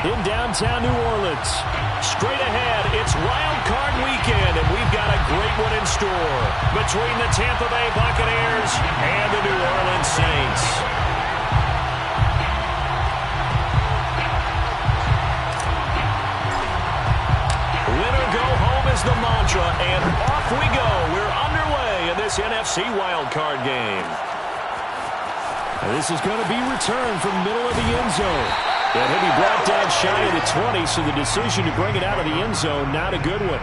in downtown New Orleans. Straight ahead, it's Wild Card Weekend, and we've got a great one in store between the Tampa Bay Buccaneers and the New Orleans Saints. Winner go home is the mantra, and off we go. We're underway in this NFC Wild Card game. This is going to be returned from middle of the end zone. And he'll be brought down shy of the 20, so the decision to bring it out of the end zone, not a good one.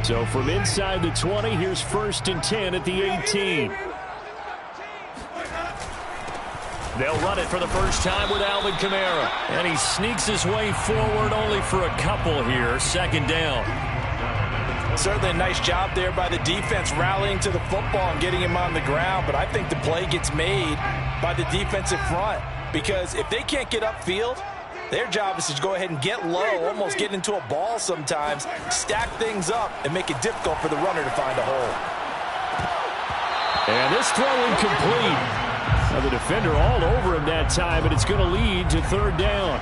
So from inside the 20, here's 1st and 10 at the 18. They'll run it for the first time with Alvin Kamara. And he sneaks his way forward only for a couple here. 2nd down. Certainly a nice job there by the defense rallying to the football and getting him on the ground. But I think the play gets made by the defensive front. Because if they can't get upfield, their job is to go ahead and get low, almost get into a ball sometimes, stack things up, and make it difficult for the runner to find a hole. And this throw incomplete. Now the defender all over him that time, and it's going to lead to 3rd down.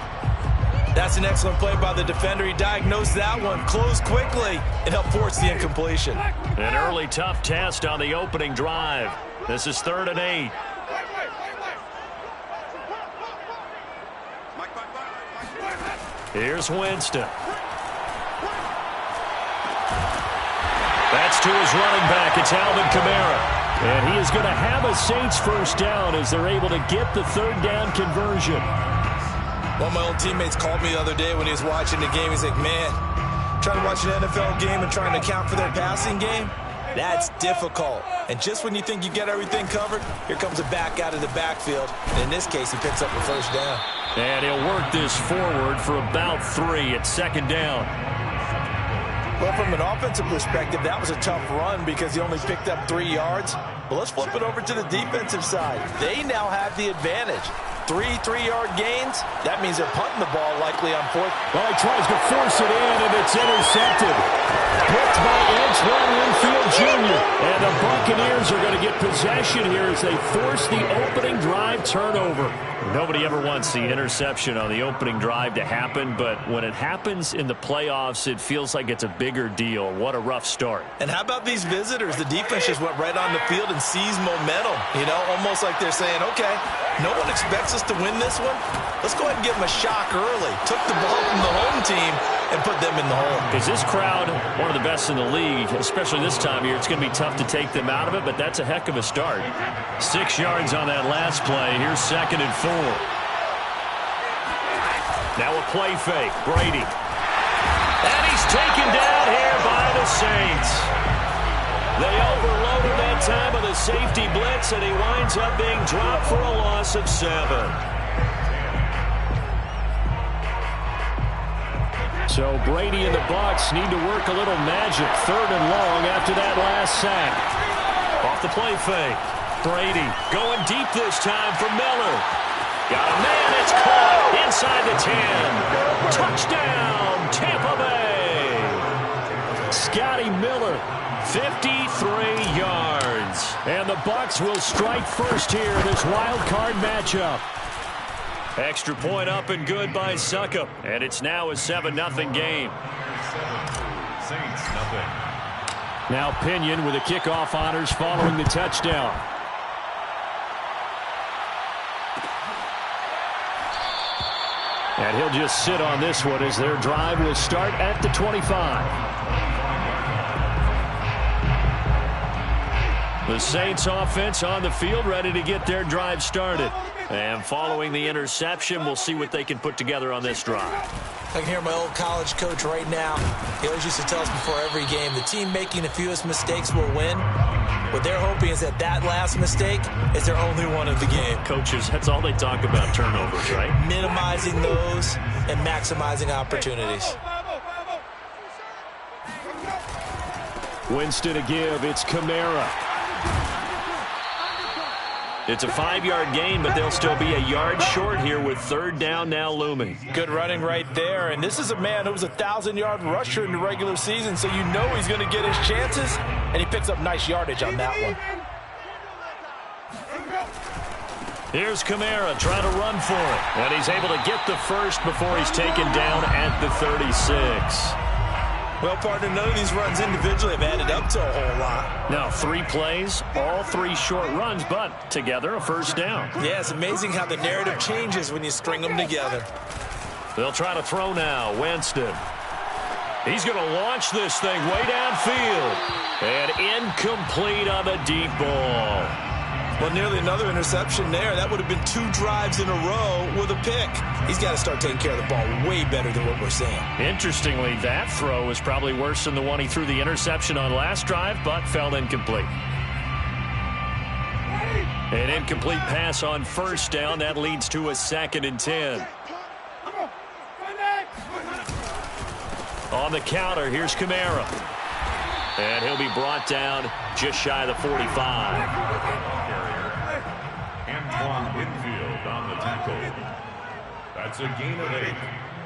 That's an excellent play by the defender. He diagnosed that one, closed quickly, and helped force the incompletion. An early tough test on the opening drive. This is 3rd and 8. Here's Winston. That's to his running back. It's Alvin Kamara. And he is going to have a Saints 1st down as they're able to get the 3rd down conversion. One of my old teammates called me the other day when he was watching the game. He's like, man, trying to watch an NFL game and trying to account for their passing game, that's difficult. And just when you think you get everything covered, here comes a back out of the backfield. And in this case, he picks up the 1st down. And he'll work this forward for about 3 at 2nd down. Well, from an offensive perspective, that was a tough run because he only picked up 3 yards. Well, let's flip it over to the defensive side. They now have the advantage. 3 3-yard gains. That means they're punting the ball likely on 4th. Well, he tries to force it in, and it's intercepted. Picked by Antoine Winfield Jr. And the Buccaneers are going to get possession here as they force the opening drive turnover. Nobody ever wants the interception on the opening drive to happen, but when it happens in the playoffs, it feels like it's a bigger deal. What a rough start. And how about these visitors? The defense just went right on the field and seized momentum. You know, almost like they're saying, okay, no one expects us to win this one. Let's go ahead and give them a shock early. Took the ball from the home team and put them in the hole. Is this crowd one of the best in the league, especially this time of year? It's going to be tough to take them out of it, but that's a heck of a start. 6 yards on that last play. Here's 2nd and 4. Now a play fake. Brady. And he's taken down here by the Saints. They overloaded that time of the safety blitz, and he winds up being dropped for a loss of 7. So Brady and the Bucks need to work a little magic. 3rd and long after that last sack. Off the play fake. Brady going deep this time for Miller. Got a man, it's caught inside the 10. Touchdown, Tampa Bay. Scotty Miller, 53 yards. And the Bucks will strike first here in this wild card matchup. Extra point up and good by Suckup. And it's now a 7-0 game. Saints, nothing. Now Pinion with the kickoff honors following the touchdown. And he'll just sit on this one as their drive will start at the 25. The Saints offense on the field ready to get their drive started. And following the interception, we'll see what they can put together on this drive. I can hear my old college coach right now. He always used to tell us before every game, the team making the fewest mistakes will win. What they're hoping is that last mistake is their only one of the game. Coaches, that's all they talk about, turnovers, right? Minimizing those and maximizing opportunities. Winston to give. It's Kamara. It's a 5-yard gain, but they'll still be a yard short here with third down now looming. Good running right there. And this is a man who was a 1,000-yard rusher in the regular season, so you know he's going to get his chances, and he picks up nice yardage on that one. Here's Kamara trying to run for it. And he's able to get the first before he's taken down at the 36. Well, partner, none of these runs individually have added up to a whole lot. Now, 3 plays, all 3 short runs, but together a first down. Yeah, it's amazing how the narrative changes when you string them together. They'll try to throw now. Winston. He's going to launch this thing way downfield. And incomplete on the deep ball. Well, nearly another interception there. That would have been 2 drives in a row with a pick. He's got to start taking care of the ball way better than what we're seeing. Interestingly, that throw was probably worse than the one he threw the interception on last drive, but fell incomplete. An incomplete pass on first down. That leads to a 2nd and 10. On the counter, here's Kamara. And he'll be brought down just shy of the 45. Infield on the tackle. That's a gain of 8.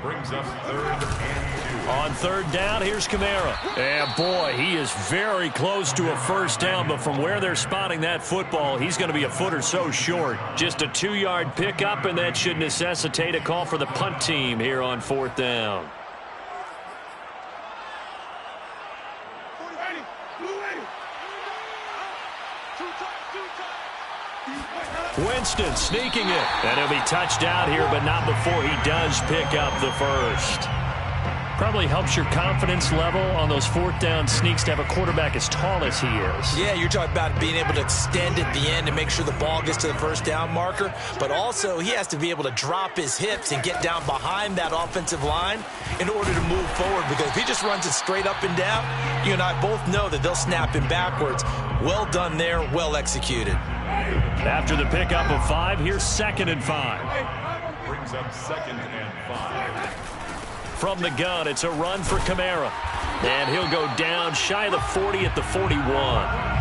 Brings us 3rd and 2. On third down, here's Kamara. And boy, he is very close to a first down, but from where they're spotting that football, he's going to be a foot or so short. Just a 2-yard pickup, and that should necessitate a call for the punt team here on 4th down. Winston sneaking it. And he'll be touched out here, but not before he does pick up the first. Probably helps your confidence level on those 4th down sneaks to have a quarterback as tall as he is. Yeah, you're talking about being able to extend at the end and make sure the ball gets to the first down marker. But also, he has to be able to drop his hips and get down behind that offensive line in order to move forward. Because if he just runs it straight up and down, you and I both know that they'll snap him backwards. Well done there, well executed. After the pickup of 5, here's 2nd and 5. Brings up 2nd and 5. From the gun, it's a run for Kamara. And he'll go down shy of the 40 at the 41.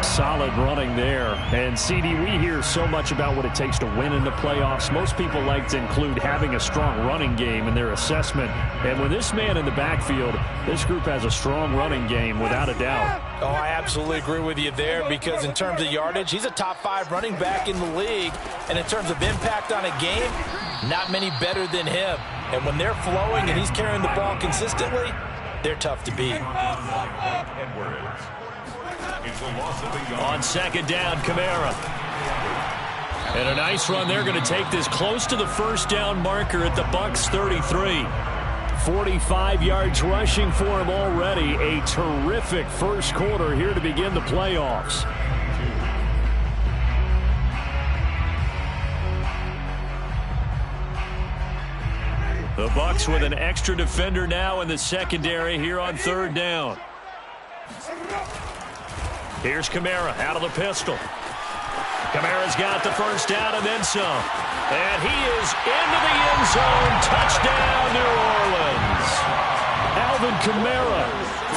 Solid running there. And, CD, we hear so much about what it takes to win in the playoffs. Most people like to include having a strong running game in their assessment. And with this man in the backfield, this group has a strong running game without a doubt. Oh, I absolutely agree with you there, because in terms of yardage, he's a top 5 running back in the league. And in terms of impact on a game, not many better than him. And when they're flowing and he's carrying the ball consistently, they're tough to beat. On 2nd down, Kamara. And a nice run. They're going to take this close to the first down marker at the Bucks 33. 45 yards rushing for him already. A terrific first quarter here to begin the playoffs. The Bucks with an extra defender now in the secondary here on 3rd down. Here's Kamara out of the pistol. Kamara's got the first down and then some. And he is into the end zone. Touchdown, New Orleans. Alvin Kamara,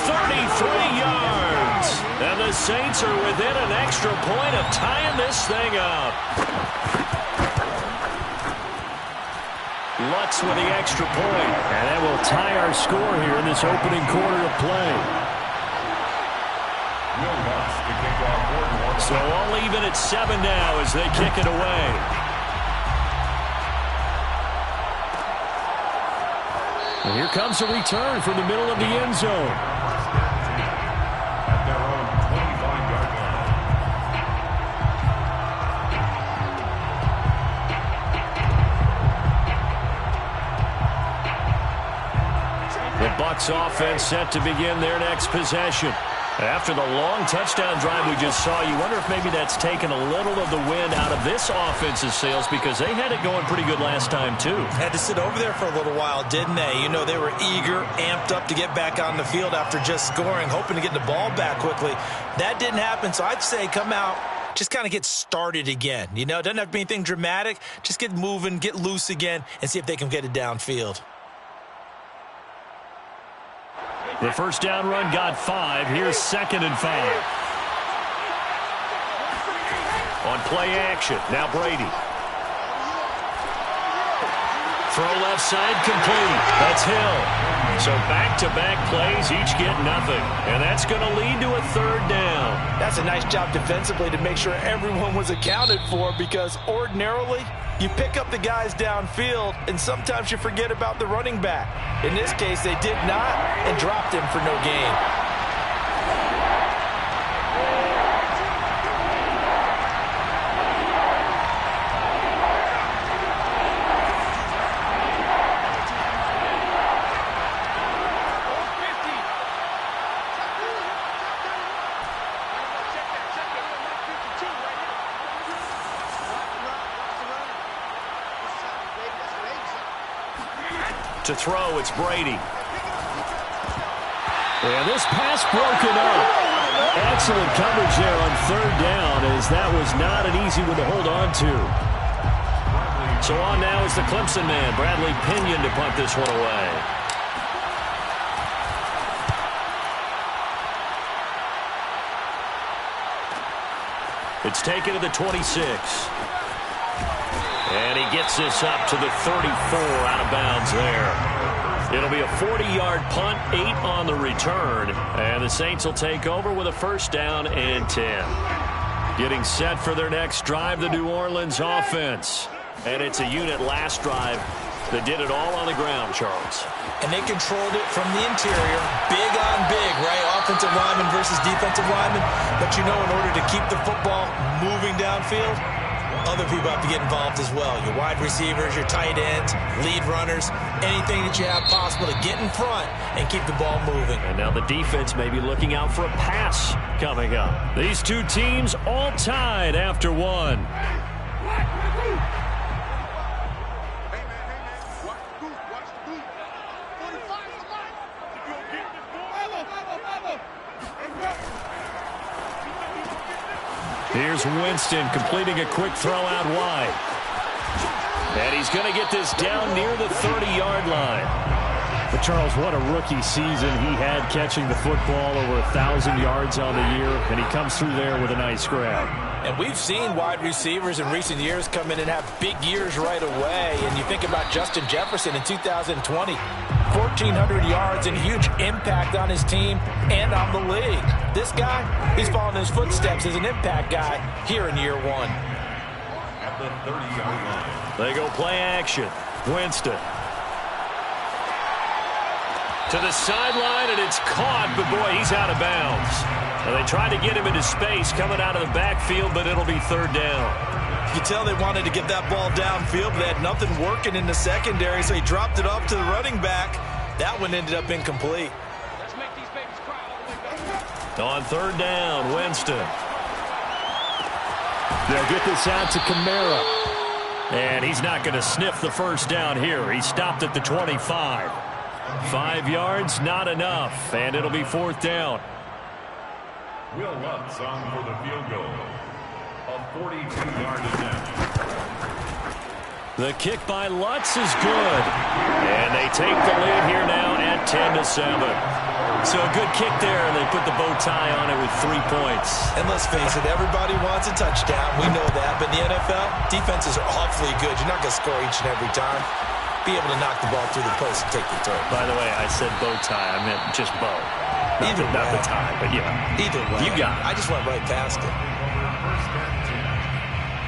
33 yards. And the Saints are within an extra point of tying this thing up. Lutz with the extra point. And that will tie our score here in this opening quarter of play. So all even at 7 now as they kick it away. And here comes a return from the middle of the end zone. At their own 25-yard line. The Bucks offense set to begin their next possession. After the long touchdown drive we just saw, you wonder if maybe that's taken a little of the wind out of this offense's sails, because they had it going pretty good last time, too. Had to sit over there for a little while, didn't they? You know, they were eager, amped up to get back on the field after just scoring, hoping to get the ball back quickly. That didn't happen, so I'd say come out, just kind of get started again. You know, it doesn't have to be anything dramatic. Just get moving, get loose again, and see if they can get it downfield. The first down run got 5. Here's 2nd and 5. On play action, now Brady. Throw left side complete. That's Hill. So back-to-back plays, each get nothing. And that's going to lead to a third down. That's a nice job defensively to make sure everyone was accounted for, because ordinarily you pick up the guys downfield and sometimes you forget about the running back. In this case, they did not and dropped him for no gain. To throw, it's Brady. And this pass broken up. Excellent coverage there on third down, as that was not an easy one to hold on to. So on now is the Clemson man, Bradley Pinion, to punt this one away. It's taken to the 26. And he gets this up to the 34, out of bounds there. It'll be a 40-yard punt, 8 on the return. And the Saints will take over with a first down and 10. Getting set for their next drive, the New Orleans offense. And it's a unit last drive that did it all on the ground, Charles. And they controlled it from the interior. Big on big, right? Offensive lineman versus defensive lineman. But you know, in order to keep the football moving downfield, other people have to get involved as well. Your wide receivers, your tight ends, lead runners, anything that you have possible to get in front and keep the ball moving. And now the defense may be looking out for a pass coming up. These two teams all tied after one. Here's Winston completing a quick throw out wide. And he's going to get this down near the 30-yard line. But Charles, what a rookie season he had, catching the football over 1,000 yards on the year, and he comes through there with a nice grab. And we've seen wide receivers in recent years come in and have big years right away. And you think about Justin Jefferson in 2020. 1,400 yards and huge impact on his team and on the league. This guy, he's following his footsteps as an impact guy here in year one. At the 30-yard line. They go play action. Winston. To the sideline, and it's caught, but boy, he's out of bounds. And they tried to get him into space coming out of the backfield, but it'll be third down. You can tell they wanted to get that ball downfield, but they had nothing working in the secondary, so he dropped it off to the running back. That one ended up incomplete. Let's make these babies cry all the way back. On third down, Winston. They'll get this out to Kamara. And he's not going to sniff the first down here. He stopped at the 25. 5 yards, not enough, and it'll be fourth down. Will Lutz on for the field goal. A 42-yard attempt. The kick by Lutz is good. And they take the lead here now at 10-7. So a good kick there, and they put the bow tie on it with 3 points. And let's face it, everybody wants a touchdown. We know that. But in the NFL, defenses are awfully good. You're not going to score each and every time. Be able to knock the ball through the post and take the turn. By the way, I said bow tie. I meant just bow. Not the tie, but yeah. Either way. You got it. I just went right past it. First and 10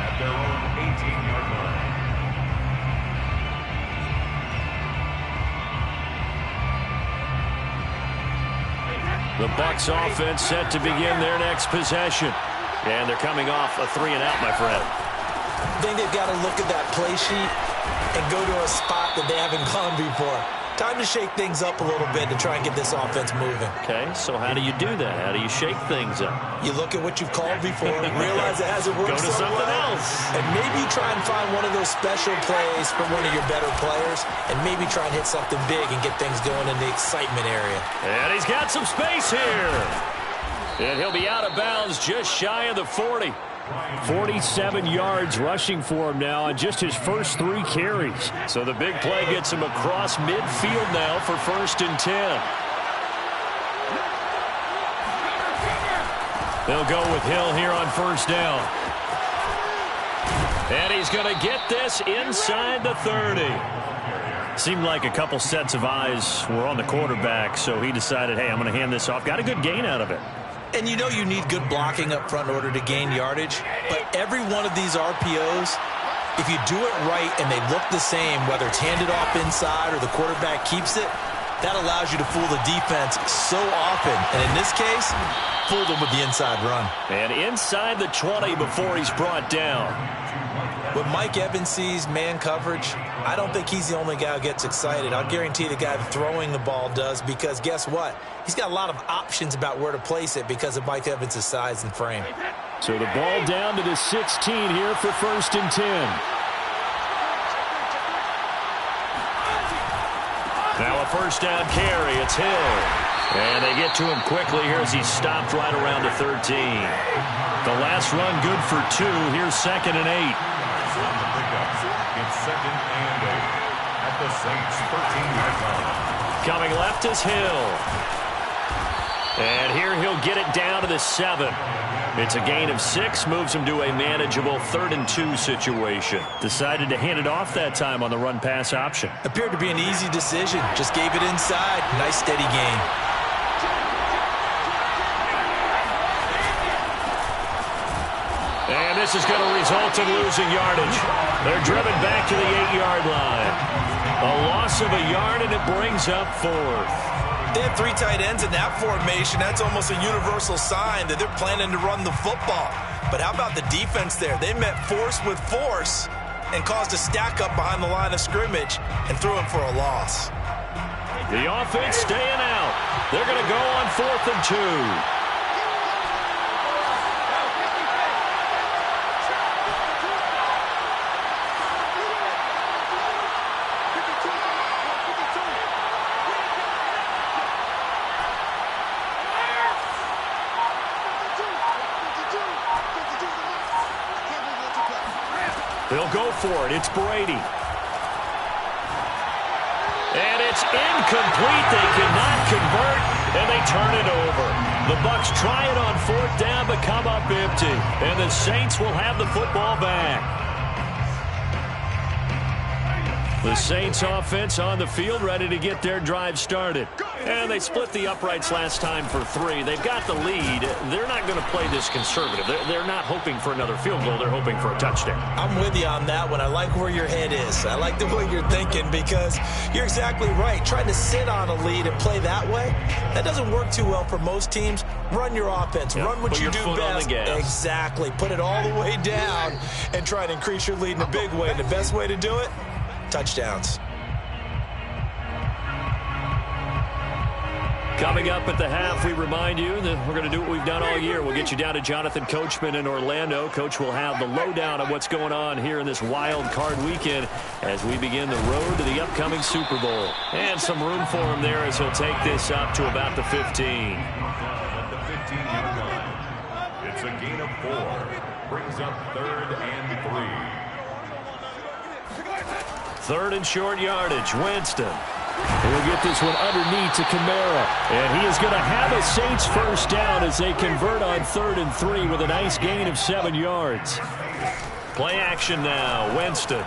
at their own 18-yard line. The Bucks offense set to begin their next possession. And they're coming off a 3-and-out, my friend. I think they've got to look at that play sheet and go to a spot that they haven't gone before. Time to shake things up a little bit to try and get this offense moving. Okay, so how do you do that? How do you shake things up? You look at what you've called before, realize it hasn't worked Go to so something well, else. and maybe try and find one of those special plays from one of your better players, and maybe try and hit something big and get things going in the excitement area. And he's got some space here. And he'll be out of bounds just shy of the 40. 47 yards rushing for him now on just his first 3 carries. So the big play gets him across midfield now for first and 10. They'll go with Hill here on first down. And he's going to get this inside the 30. Seemed like a couple sets of eyes were on the quarterback, so he decided, hey, I'm going to hand this off. Got a good gain out of it. And you know you need good blocking up front in order to gain yardage. But every one of these RPOs, if you do it right and they look the same, whether it's handed off inside or the quarterback keeps it, that allows you to fool the defense so often. And in this case, fooled them with the inside run. And inside the 20 before he's brought down. When Mike Evans sees man coverage, I don't think he's the only guy who gets excited. I'll guarantee the guy throwing the ball does, because guess what? He's got a lot of options about where to place it because of Mike Evans' size and frame. So the ball down to the 16 here for 1st and 10. Now a first down carry. It's Hill. And they get to him quickly here as he's stopped right around the 13. The last run good for 2. Here's 2nd and 8. On the pickup, it's 2nd and 8 at the Saints 13-yard line. Coming left is Hill. And here he'll get it down to the 7. It's a gain of 6, moves him to a manageable 3rd and 2 situation. Decided to hand it off that time on the run-pass option. Appeared to be an easy decision. Just gave it inside. Nice steady gain. And this is going to result in losing yardage. They're driven back to the 8-yard line. A loss of a yard, and it brings up 4th. They have 3 tight ends in that formation. That's almost a universal sign that they're planning to run the football. But how about the defense there? They met force with force and caused a stack up behind the line of scrimmage and threw him for a loss. The offense staying out. They're going to go on 4th and 2. They'll go for it. It's Brady. And it's incomplete. They cannot convert, and they turn it over. The Bucks try it on 4th down, but come up empty. And the Saints will have the football back. The Saints offense on the field, ready to get their drive started. And they split the uprights last time for 3. They've got the lead. They're not going to play this conservative. They're not hoping for another field goal. They're hoping for a touchdown. I'm with you on that one. I like where your head is. I like the way you're thinking, because you're exactly right. Trying to sit on a lead and play that way, that doesn't work too well for most teams. Run your offense. Yep. Run what Put you your do foot best. on the gas. Exactly. Put it all the way down and try to increase your lead in a big way. And the best way to do it, touchdowns. Coming up at the half, we remind you that we're going to do what we've done all year. We'll get you down to Jonathan Coachman in Orlando. Coach will have the lowdown on what's going on here in this wild card weekend as we begin the road to the upcoming Super Bowl. And some room for him there as he'll take this up to about the 15. At the 15-yard line, it's a gain of 4. Brings up 3rd and 3. 3rd and short yardage. Winston. We'll get this one underneath to Kamara. And he is going to have a Saints first down as they convert on 3rd and 3 with a nice gain of 7 yards. Play action now. Winston.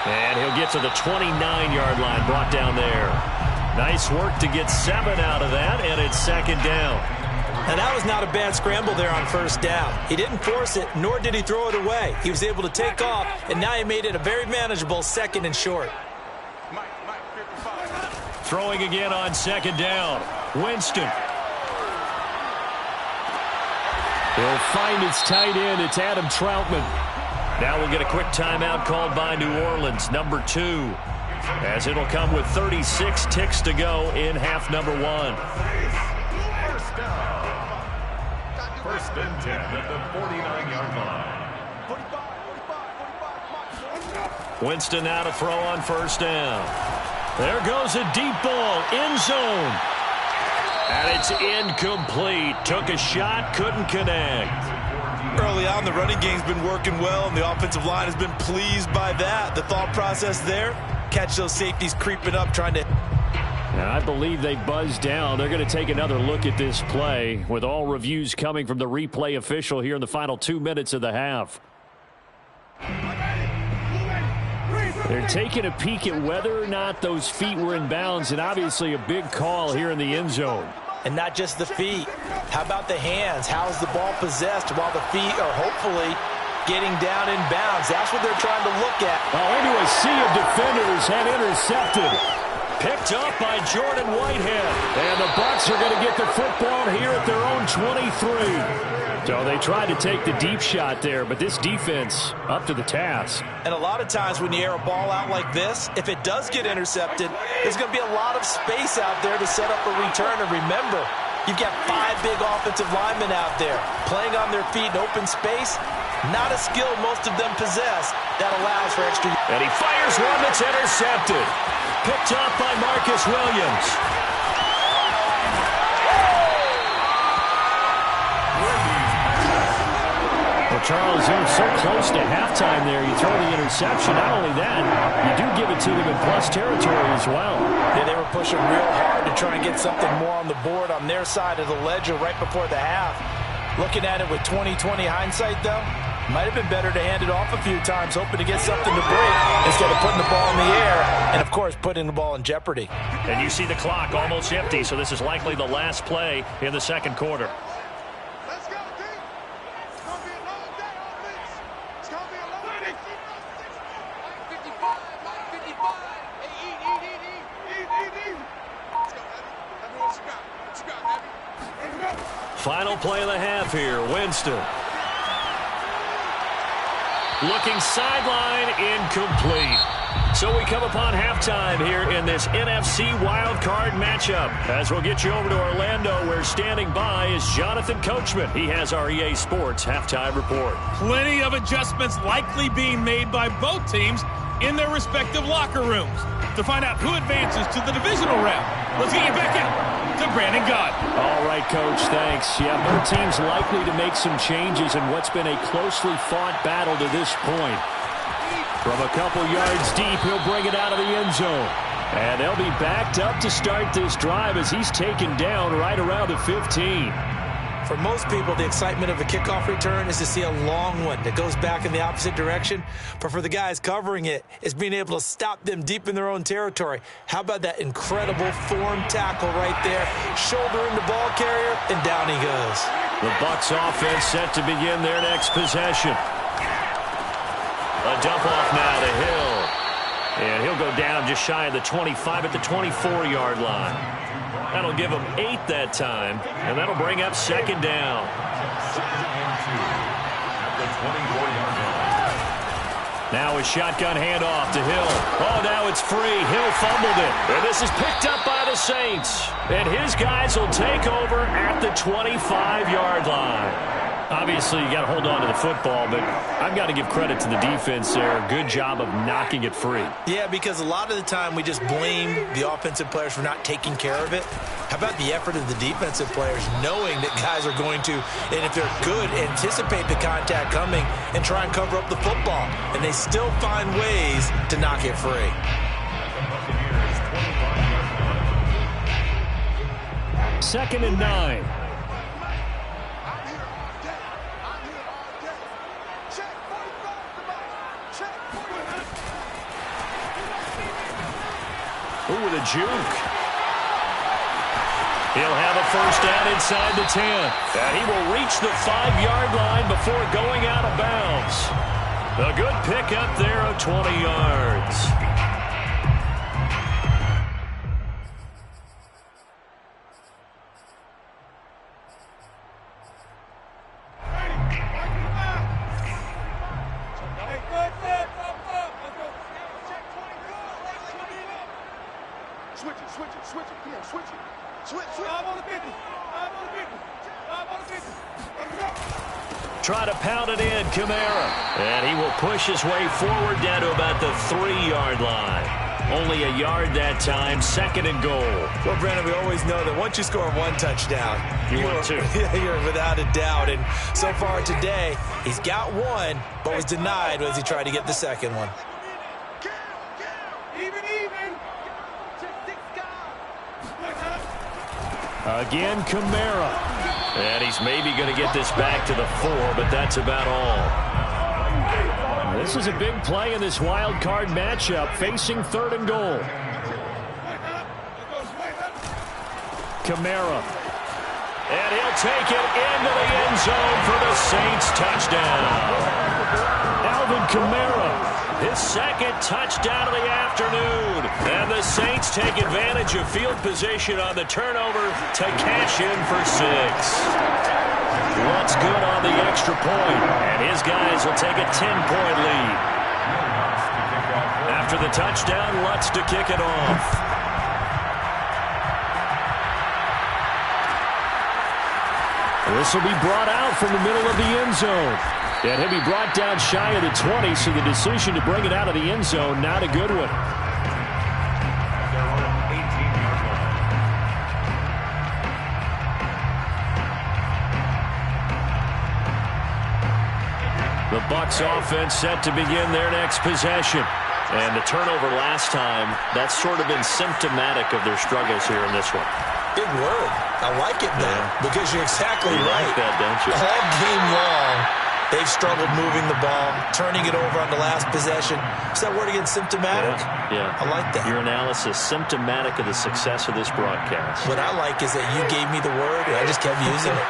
And he'll get to the 29-yard line, brought down there. Nice work to get 7 out of that, and it's 2nd down. And that was not a bad scramble there on 1st down. He didn't force it, nor did he throw it away. He was able to take off, and now he made it a very manageable 2nd and short. Throwing again on 2nd down. Winston. He'll find its tight end. It's Adam Troutman. Now we'll get a quick timeout called by New Orleans, number 2, as it'll come with 36 ticks to go in half number 1. First and 10 at the 49-yard line. Winston now to throw on 1st down. There goes a deep ball, end zone. And it's incomplete. Took a shot, couldn't connect. Early on, the running game's been working well, and the offensive line has been pleased by that. The thought process there, catch those safeties creeping up, trying to... Now I believe they buzzed down. They're going to take another look at this play with all reviews coming from the replay official here in the final 2 minutes of the half. They're taking a peek at whether or not those feet were in bounds, and obviously a big call here in the end zone. And not just the feet. How about the hands? How is the ball possessed while the feet are hopefully getting down in bounds? That's what they're trying to look at. Well, into a sea of defenders and intercepted. Picked up by Jordan Whitehead. And the Bucks are going to get the football here at their own 23. So they tried to take the deep shot there, but this defense up to the task. And a lot of times when you air a ball out like this, if it does get intercepted, there's going to be a lot of space out there to set up a return. And remember, you've got 5 big offensive linemen out there playing on their feet in open space. Not a skill most of them possess that allows for extra. And he fires one that's intercepted. Picked up by Marcus Williams. Well, Charles, you're so close to halftime there. You throw the interception. Not only that, you do give it to them in plus territory as well. Yeah, they were pushing real hard to try and get something more on the board on their side of the ledger right before the half. Looking at it with 20/20 hindsight, though, might have been better to hand it off a few times, hoping to get something to break instead of putting the ball in the air and, of course, putting the ball in jeopardy. And you see the clock almost empty, so this is likely the last play in the second quarter. Let's go, D. It's going to be a long day, offense. It's going to be a long day. 55, 55. Hey, eat. Let's go, Abby. Let me know what you got. What you got, Abby? Final play of the half here. Winston. Looking sideline, incomplete. So we come upon halftime here in this NFC wildcard matchup. As we'll get you over to Orlando, where standing by is Jonathan Coachman. He has our EA Sports halftime report. Plenty of adjustments likely being made by both teams in their respective locker rooms. To find out who advances to the divisional round, let's get you back out to Brandon Gott. All right, Coach, thanks. Yeah, both teams likely to make some changes in what's been a closely fought battle to this point. From a couple yards deep, he'll bring it out of the end zone. And they'll be backed up to start this drive as he's taken down right around the 15. For most people, the excitement of a kickoff return is to see a long one that goes back in the opposite direction. But for the guys covering it, it's being able to stop them deep in their own territory. How about that incredible form tackle right there? Shouldering the ball carrier, and down he goes. The Bucks offense set to begin their next possession. A dump off now to Hill. And he'll go down just shy of the 25 at the 24-yard line. That'll give him 8 that time, and that'll bring up second down. Now a shotgun handoff to Hill. Oh, now it's free. Hill fumbled it. And this is picked up by the Saints. And his guys will take over at the 25-yard line. Obviously, you got to hold on to the football, but I've got to give credit to the defense there. Good job of knocking it free. Yeah, because a lot of the time we just blame the offensive players for not taking care of it. How about the effort of the defensive players knowing that guys are going to, and if they're good, anticipate the contact coming and try and cover up the football. And they still find ways to knock it free. Second and 9. Ooh, with a juke. He'll have a first down inside the 10. And he will reach the 5-yard line before going out of bounds. A good pickup there of 20 yards. Switch it. Come on, switch it. Switch. I'm on the 50. Try to pound it in, Kamara. And he will push his way forward down to about the 3-yard line. Only a yard that time, second and goal. Well, Brandon, we always know that once you score one touchdown, you're without a doubt. And so far today, he's got one, but was denied as he tried to get the second one. Even. Again, Kamara. And he's maybe going to get this back to the 4, but that's about all. This is a big play in this wild card matchup, facing 3rd and goal. Kamara. And he'll take it into the end zone for the Saints touchdown. Alvin Kamara, his 2nd touchdown of the afternoon. And the Saints take advantage of field position on the turnover to cash in for 6. Lutz good on the extra point, and his guys will take a 10-point lead. After the touchdown, Lutz to kick it off. This will be brought out from the middle of the end zone. And he'll be brought down shy of the 20, so the decision to bring it out of the end zone, not a good one. The Bucks offense set to begin their next possession. And the turnover last time, that's sort of been symptomatic of their struggles here in this one. Big word. I like it now because you're exactly right. Like that, don't you? All game long, they've struggled moving the ball, turning it over on the last possession. Is that word again, symptomatic? Yeah. I like that. Your analysis, symptomatic of the success of this broadcast. What I like is that you gave me the word, and I just kept using it.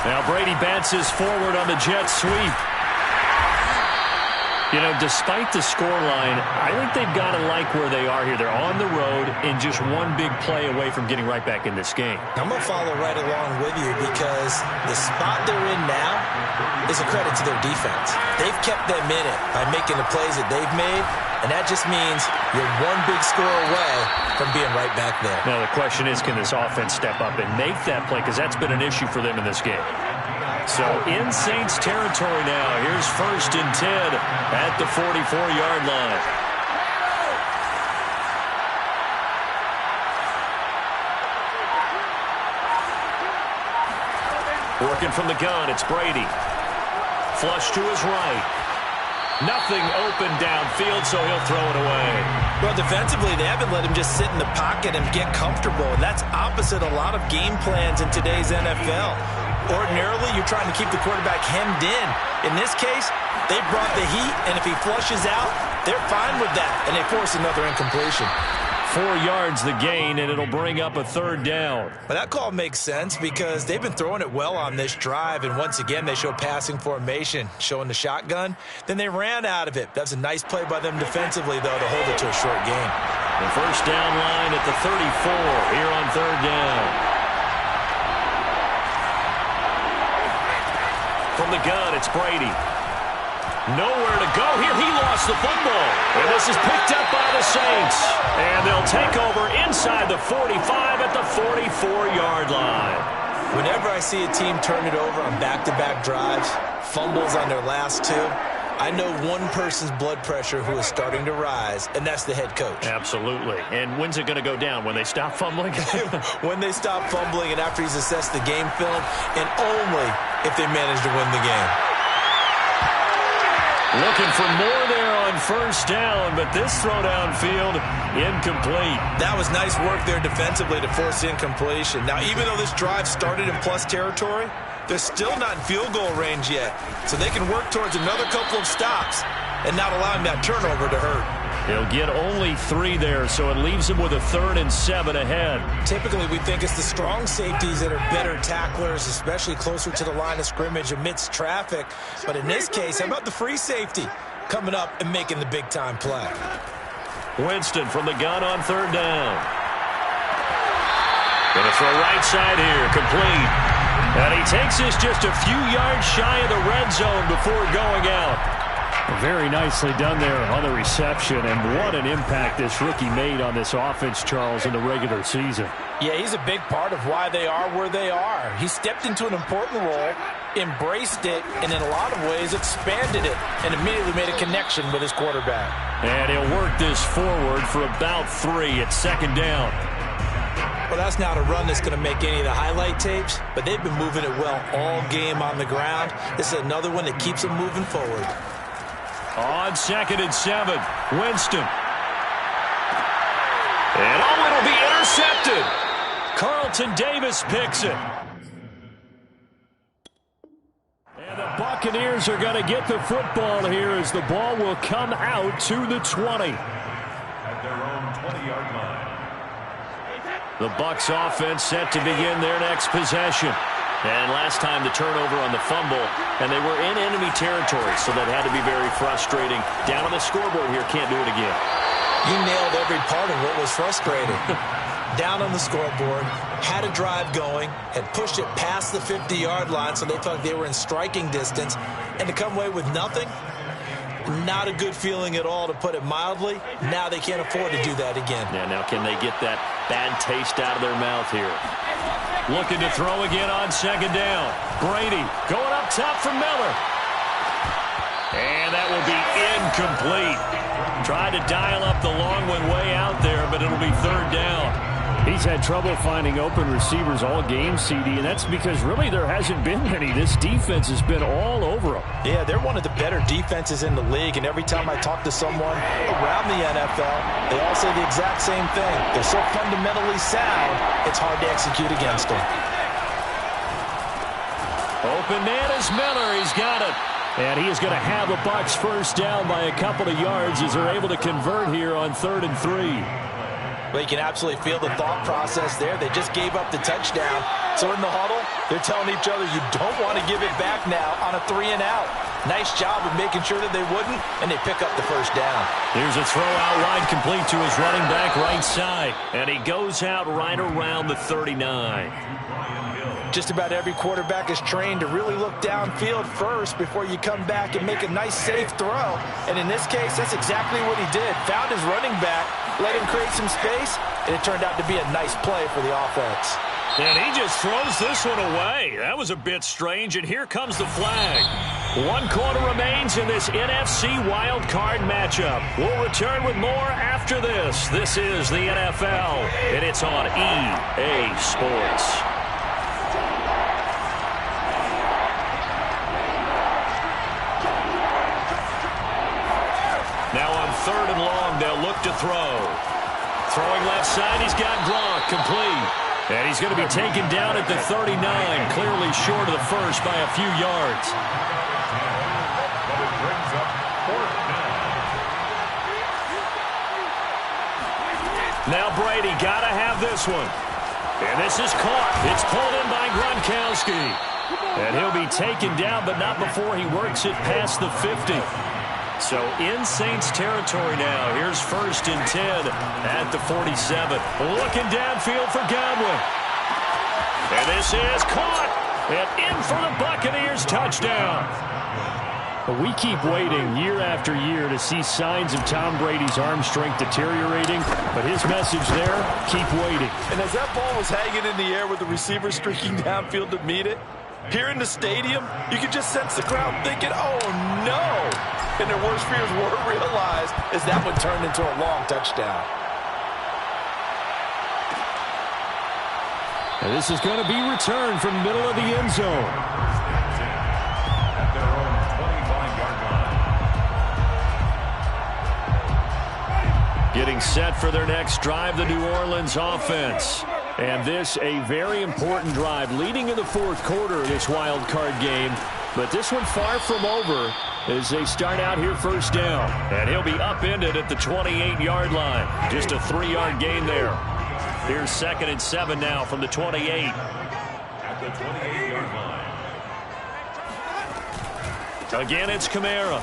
Now Brady bounces forward on the jet sweep. You know, despite the scoreline, I think they've got to like where they are here. They're on the road and just one big play away from getting right back in this game. I'm going to follow right along with you because the spot they're in now is a credit to their defense. They've kept them in it by making the plays that they've made, and that just means you're one big score away from being right back there. Now the question is, can this offense step up and make that play? Because that's been an issue for them in this game. So in Saints territory now. Here's 1st and 10 at the 44-yard line. Working from the gun, it's Brady. Flush to his right. Nothing open downfield, so he'll throw it away. Well, defensively, they haven't let him just sit in the pocket and get comfortable. And that's opposite a lot of game plans in today's NFL. Ordinarily, you're trying to keep the quarterback hemmed in. In this case, they brought the heat, and if he flushes out, they're fine with that, and they force another incompletion. 4 yards the gain, and it'll bring up a 3rd down. Well, that call makes sense because they've been throwing it well on this drive, and once again, they show passing formation, showing the shotgun. Then they ran out of it. That's a nice play by them defensively, though, to hold it to a short gain. The 1st down line at the 34 here on 3rd down. From the gun, it's Brady. Nowhere to go here. He lost the football. And this is picked up by the Saints. And they'll take over inside the 45 at the 44-yard line. Whenever I see a team turn it over on back-to-back drives, fumbles on their last 2, I know one person's blood pressure who is starting to rise, and that's the head coach. Absolutely. And when's it going to go down? When they stop fumbling? When they stop fumbling and after he's assessed the game film, and only if they manage to win the game. Looking for more there on 1st down, but this throw downfield, incomplete. That was nice work there defensively to force incompletion. Now, even though this drive started in plus territory, they're still not in field goal range yet. So they can work towards another couple of stops and not allowing that turnover to hurt. He'll get only 3 there, so it leaves him with a 3rd and 7 ahead. Typically, we think it's the strong safeties that are better tacklers, especially closer to the line of scrimmage amidst traffic. But in this case, how about the free safety coming up and making the big-time play? Winston from the gun on 3rd down. Going to throw right side here, complete. And he takes this just a few yards shy of the red zone before going out. Very nicely done there on the reception, and what an impact this rookie made on this offense, Charles, in the regular season. Yeah, he's a big part of why they are where they are. He stepped into an important role, embraced it, and in a lot of ways expanded it, and immediately made a connection with his quarterback. And he'll work this forward for about 3 at 2nd down. Well, that's not a run that's going to make any of the highlight tapes, but they've been moving it well all game on the ground. This is another one that keeps them moving forward. On 2nd and 7, Winston. intercepted. Carlton Davis picks it. And the Buccaneers are going to get the football here as the ball will come out to the 20. At their own 20-yard line. The Bucks offense set to begin their next possession. And last time the turnover on the fumble, and they were in enemy territory, so that had to be very frustrating. Down on the scoreboard here, can't do it again. You nailed every part of what was frustrating. Down on the scoreboard, had a drive going, had pushed it past the 50-yard line, so they thought they were in striking distance, and to come away with nothing, not a good feeling at all, to put it mildly. Now they can't afford to do that again. Yeah, now can they get that bad taste out of their mouth here? Looking to throw again on second down. Brady going up top for Miller. And that will be incomplete. Tried to dial up the long one way out there, but it'll be third down. He's had trouble finding open receivers all game, CD, and that's because really there hasn't been many. This defense has been all over him. Yeah, they're one of the better defenses in the league, and every time I talk to someone around the NFL, they all say the exact same thing. They're so fundamentally sound, it's hard to execute against them. Open man is Miller. He's got it. And he is going to have the Bucks first down by a couple of yards as they're able to convert here on 3rd and 3. Well, you can absolutely feel the thought process there. They just gave up the touchdown. So in the huddle, they're telling each other, you don't want to give it back now on a 3-and-out. Nice job of making sure that they wouldn't, and they pick up the first down. Here's a throw out wide, complete to his running back right side. And he goes out right around the 39. Just about every quarterback is trained to really look downfield first before you come back and make a nice, safe throw. And in this case, that's exactly what he did. Found his running back, let him create some space, and it turned out to be a nice play for the offense. And he just throws this one away. That was a bit strange, and here comes the flag. 1 quarter remains in this NFC wild card matchup. We'll return with more after this. This is the NFL, and it's on EA Sports. Now on 3rd and long, they'll look to throw. Throwing left side, he's got Gronk, complete. And he's going to be taken down at the 39, clearly short of the first by a few yards. But it brings up 4th down. Now Brady got to have this one. And this is caught. It's pulled in by Gronkowski. And he'll be taken down, but not before he works it past the 50. So in Saints territory now. Here's 1st and 10 at the 47. Looking downfield for Godwin. And this is caught. And in for the Buccaneers touchdown. We keep waiting year after year to see signs of Tom Brady's arm strength deteriorating. But his message there, keep waiting. And as that ball was hanging in the air with the receiver streaking downfield to meet it, here in the stadium, you could just sense the crowd thinking, oh, no. And their worst fears were realized as that one turned into a long touchdown. And this is going to be returned from the middle of the end zone. At their own 25-yard line. Getting set for their next drive, the New Orleans offense. And this a very important drive leading in the 4th quarter of this wild card game. But this one far from over as they start out here first down. And he'll be upended at the 28-yard line. Just a 3-yard gain there. Here's 2nd and 7 now from the 28. At the 28-yard line. Again, it's Kamara.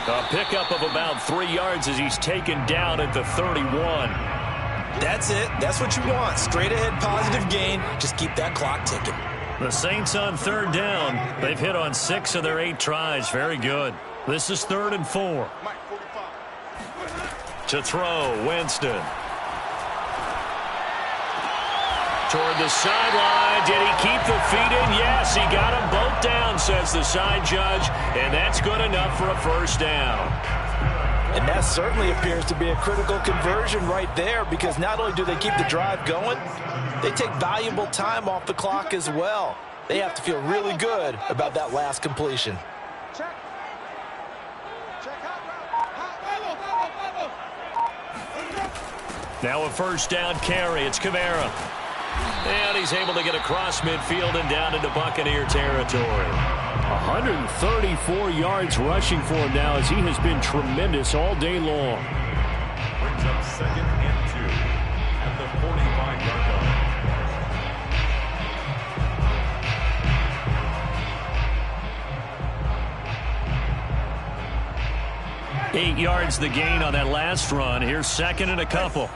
A pickup of about 3 yards as he's taken down at the 31. That's it. That's what you want. Straight ahead positive gain. Just keep that clock ticking. The Saints on 3rd down. They've hit on 6 of their 8 tries. Very good. This is 3rd and 4. To throw, Winston. Toward the sideline. Did he keep the feet in? Yes, he got them both down, says the side judge. And that's good enough for a first down. And that certainly appears to be a critical conversion right there, because not only do they keep the drive going, they take valuable time off the clock as well. They have to feel really good about that last completion. Now a first down carry. It's Kamara. And he's able to get across midfield and down into Buccaneer territory. 134 yards rushing for him now as he has been tremendous all day long. Brings up 2nd and 2 at the 45-yard line. 8 yards the gain on that last run. Here's 2nd and a couple.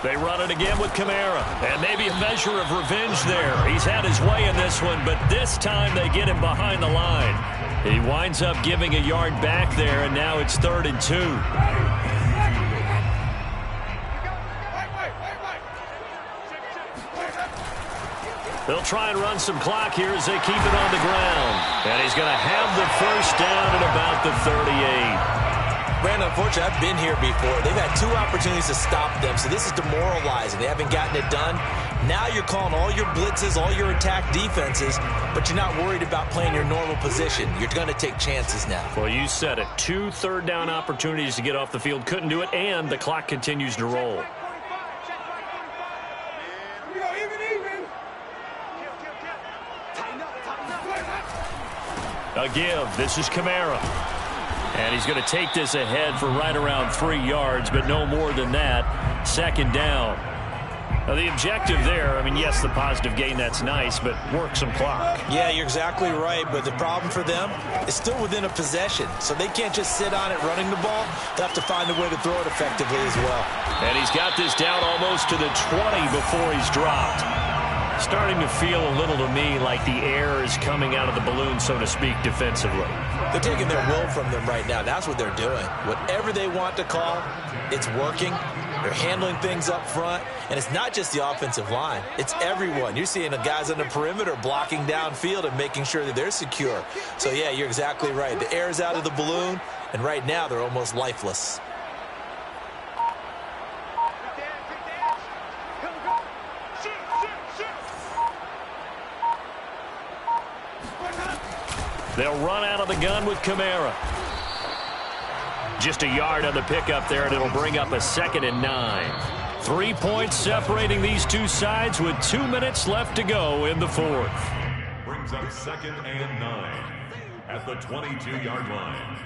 They run it again with Kamara. And maybe a measure of revenge there. He's had his way in this one, but this time they get him behind the line. He winds up giving a yard back there, and now it's 3rd and 2. They'll try and run some clock here as they keep it on the ground. And he's going to have the first down at about the 38. Brandon, unfortunately, I've been here before. They've had 2 opportunities to stop them, so this is demoralizing. They haven't gotten it done. Now you're calling all your blitzes, all your attack defenses, but you're not worried about playing your normal position. You're going to take chances now. Well, you said it. 2 third-down opportunities to get off the field. Couldn't do it, and the clock continues to roll. A give. This is Kamara. And he's going to take this ahead for right around 3 yards, but no more than that. 2nd down. Now, the objective there, I mean, yes, the positive gain, that's nice, but work some clock. Yeah, you're exactly right, but the problem for them is still within a possession, so they can't just sit on it running the ball. They'll have to find a way to throw it effectively as well. And he's got this down almost to the 20 before he's dropped. Starting to feel a little to me like the air is coming out of the balloon, so to speak, defensively. They're taking their will from them right now. That's what they're doing. Whatever they want to call, it's working. They're handling things up front, and it's not just the offensive line. It's everyone. You're seeing the guys on the perimeter blocking downfield and making sure that they're secure. So, yeah, you're exactly right. The air is out of the balloon, and right now they're almost lifeless. They'll run out of the gun with Kamara. Just a yard on the pickup there, and it'll bring up a 2nd and 9. 3 points separating these two sides with 2 minutes left to go in the 4th. Brings up 2nd and 9 at the 22-yard line.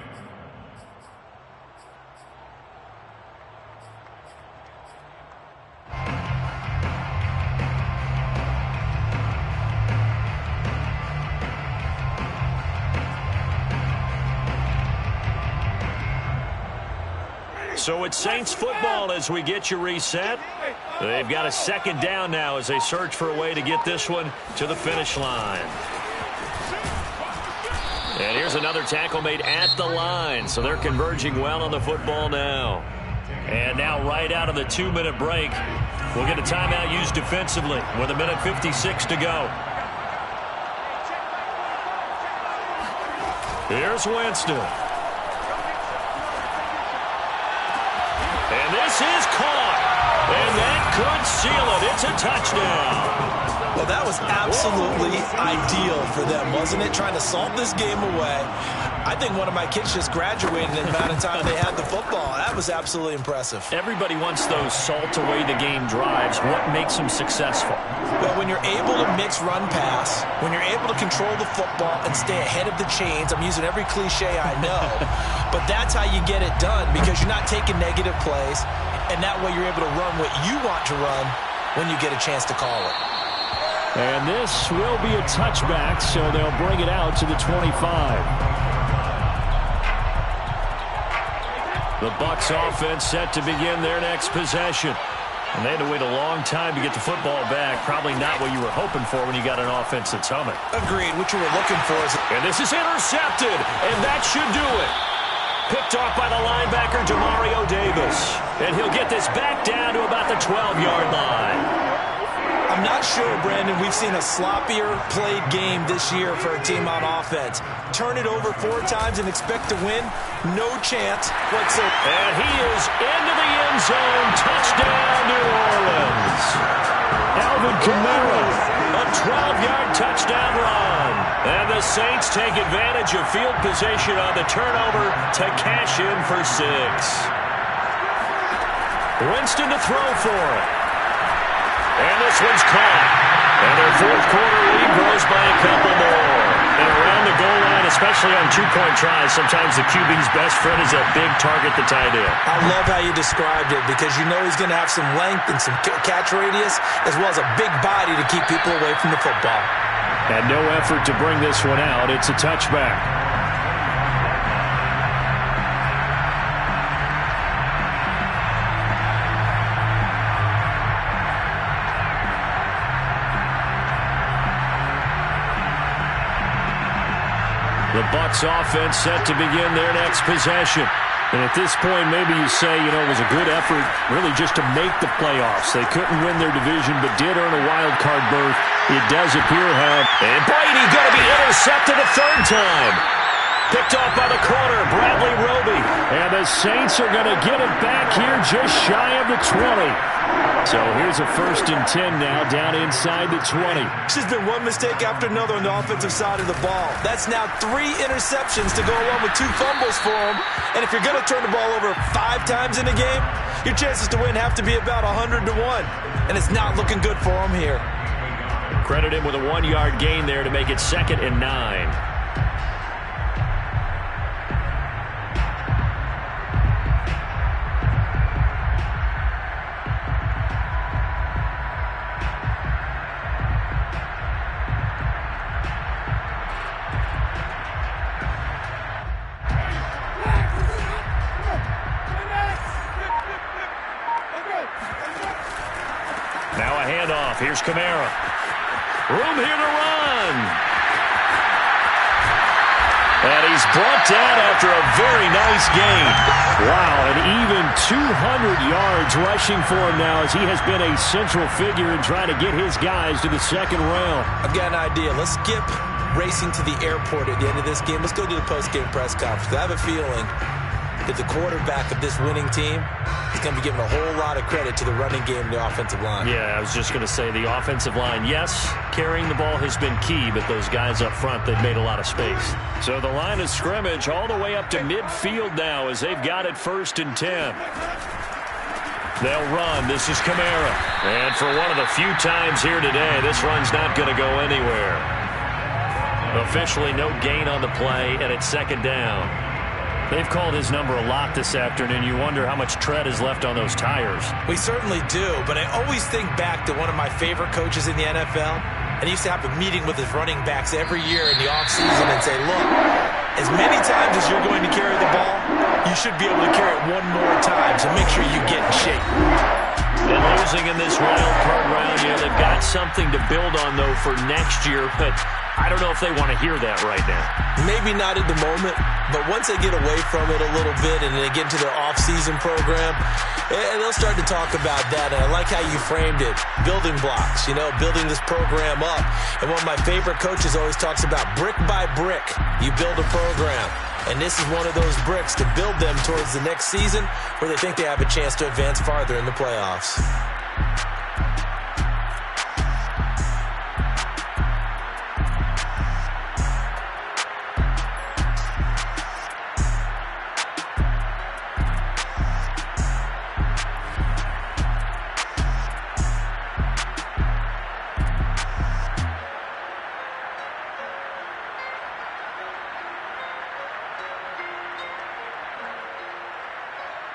So it's Saints football as we get you reset. They've got a 2nd down now as they search for a way to get this one to the finish line. And here's another tackle made at the line, so they're converging well on the football now. And now right out of the 2-minute break, we'll get a timeout used defensively with 1:56 to go. Here's Winston. And this is caught. And that could seal it. It's a touchdown. Well, that was absolutely ideal for them, wasn't it? Trying to salt this game away. I think one of my kids just graduated in the amount of time they had the football. That was absolutely impressive. Everybody wants those salt-away-the-game drives. What makes them successful? Well, when you're able to mix run-pass, when you're able to control the football and stay ahead of the chains, I'm using every cliche I know, but that's how you get it done because you're not taking negative plays, and that way you're able to run what you want to run when you get a chance to call it. And this will be a touchback, so they'll bring it out to the 25. The Bucks offense set to begin their next possession. And they had to wait a long time to get the football back. Probably not what you were hoping for when you got an offense that's humming. Agreed. What you were looking for is... And this is intercepted, and that should do it. Picked off by the linebacker, Demario Davis. And he'll get this back down to about the 12-yard line. I'm not sure, Brandon, we've seen a sloppier played game this year for a team on offense. Turn it over 4 times and expect to win? No chance whatsoever. And he is into the end zone. Touchdown, New Orleans. Alvin Kamara. A 12-yard touchdown run. And the Saints take advantage of field position on the turnover to cash in for 6. Winston to throw for it. And this one's caught. And their fourth quarter lead grows by a couple more. And around the goal line, especially on two-point tries, sometimes the QB's best friend is a big target, the tight end. I love how you described it because you know he's going to have some length and some catch radius as well as a big body to keep people away from the football. And no effort to bring this one out. It's a touchback. The Bucks offense set to begin their next possession. And at this point, maybe you say, it was a good effort really just to make the playoffs. They couldn't win their division, but did earn a wild card berth. It does appear have. And Brady going to be intercepted a third time. Picked off by the corner, Bradley Roby. And the Saints are going to get it back here just shy of the 20. So here's a 1st and 10 now down inside the 20. It's just been one mistake after another on the offensive side of the ball. That's now 3 interceptions to go along with 2 fumbles for him. And if you're going to turn the ball over 5 times in a game, your chances to win have to be about 100 to 1. And it's not looking good for him here. Credit him with a 1-yard gain there to make it 2nd and 9. Now a handoff. Here's Kamara. Room here to run. And he's brought down after a very nice gain. Wow, and even 200 yards rushing for him now as he has been a central figure in trying to get his guys to the second round. I've got an idea. Let's skip racing to the airport at the end of this game. Let's go to the post-game press conference. I have a feeling that the quarterback of this winning team is going to be given a whole lot of credit to the running game and the offensive line. Yeah, I was just going to say the offensive line, yes, carrying the ball has been key, but those guys up front, they've made a lot of space. So the line of scrimmage all the way up to midfield now as they've got it 1st and 10. They'll run. This is Kamara. And for one of the few times here today, this run's not going to go anywhere. Officially no gain on the play, and it's 2nd down. They've called his number a lot this afternoon. You wonder how much tread is left on those tires. We certainly do, but I always think back to one of my favorite coaches in the NFL, and he used to have a meeting with his running backs every year in the offseason and say, look, as many times as you're going to carry the ball, you should be able to carry it one more time, so make sure you get in shape. And losing in this wild card round, they've got something to build on, though, for next year, but I don't know if they want to hear that right now. Maybe not at the moment, but once they get away from it a little bit and they get into their off-season program, they'll start to talk about that. And I like how you framed it, building blocks, building this program up. And one of my favorite coaches always talks about brick by brick, you build a program. And this is one of those bricks to build them towards the next season where they think they have a chance to advance farther in the playoffs.